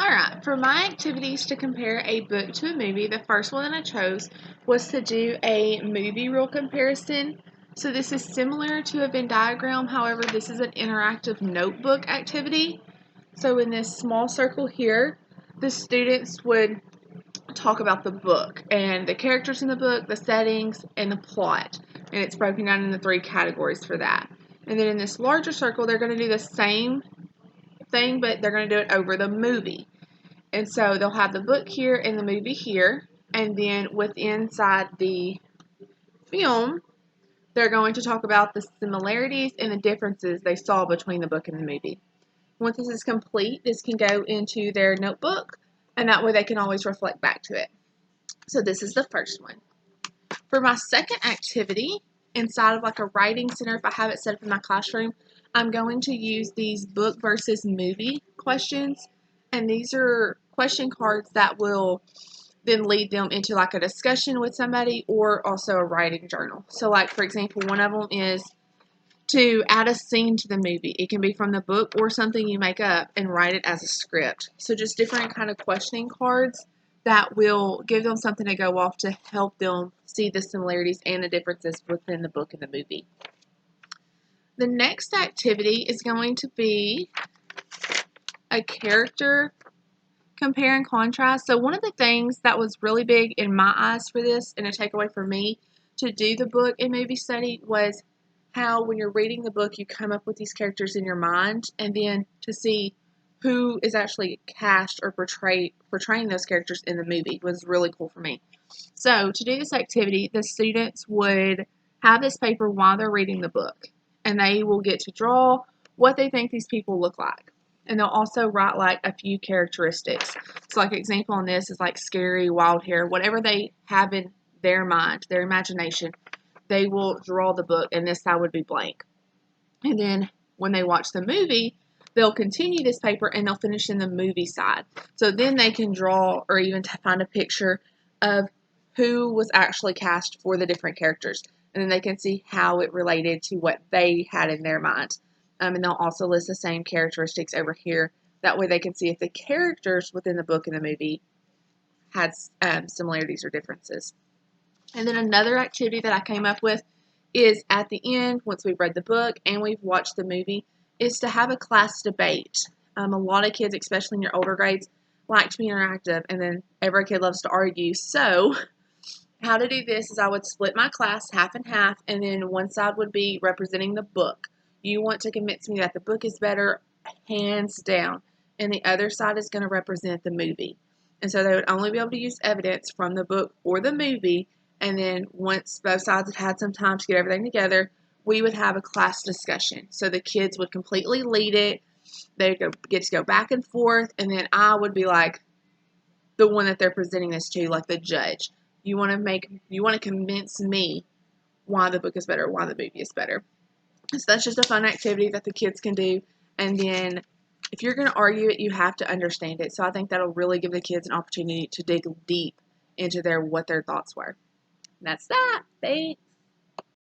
Alright, for my activities to compare a book to a movie, the first one that I chose was to do a movie rule comparison. So this is similar to a Venn diagram, however, this is an interactive notebook activity. So in this small circle here, the students would talk about the book and the characters in the book, the settings, and the plot. And it's broken down into 3 categories for that. And then in this larger circle, they're going to do the same thing, but they're going to do it over the movie. And so they'll have the book here and the movie here, and then inside the film, they're going to talk about the similarities and the differences they saw between the book and the movie. Once this is complete, this can go into their notebook, and that way they can always reflect back to it. So this is the first one. For my second activity, inside of like a writing center, if I have it set up in my classroom, I'm going to use these book versus movie questions. And these are question cards that will then lead them into like a discussion with somebody or also a writing journal. So like, for example, one of them is to add a scene to the movie. It can be from the book or something you make up and write it as a script. So just different kind of questioning cards that will give them something to go off to help them see the similarities and the differences within the book and the movie. The next activity is going to be a character compare and contrast. So one of the things that was really big in my eyes for this and a takeaway for me to do the book and movie study was how when you're reading the book you come up with these characters in your mind, and then to see who is actually cast or portraying those characters in the movie was really cool for me. So to do this activity, the students would have this paper while they're reading the book, and they will get to draw what they think these people look like. And they'll also write like a few characteristics. So like an example on this is like scary, wild hair, whatever they have in their mind, their imagination, they will draw the book, and this side would be blank. And then when they watch the movie, they'll continue this paper and they'll finish in the movie side. So then they can draw or even find a picture of who was actually cast for the different characters. And then they can see how it related to what they had in their mind. And they'll also list the same characteristics over here. That way they can see if the characters within the book and the movie had similarities or differences. And then another activity that I came up with is at the end, once we've read the book and we've watched the movie, is to have a class debate. A lot of kids, especially in your older grades, like to be interactive, and then every kid loves to argue. So how to do this is I would split my class half and half, and then one side would be representing the book. You want to convince me that the book is better, hands down, and the other side is going to represent the movie. And so they would only be able to use evidence from the book or the movie, and then once both sides had some time to get everything together, we would have a class discussion. So the kids would completely lead it. They get to go back and forth, and then I would be like the one that they're presenting this to, like the judge. You want to convince me why the book is better, why the movie is better. So that's just a fun activity that the kids can do. And then if you're going to argue it, you have to understand it. So I think that'll really give the kids an opportunity to dig deep into what their thoughts were. And that's that. Thanks.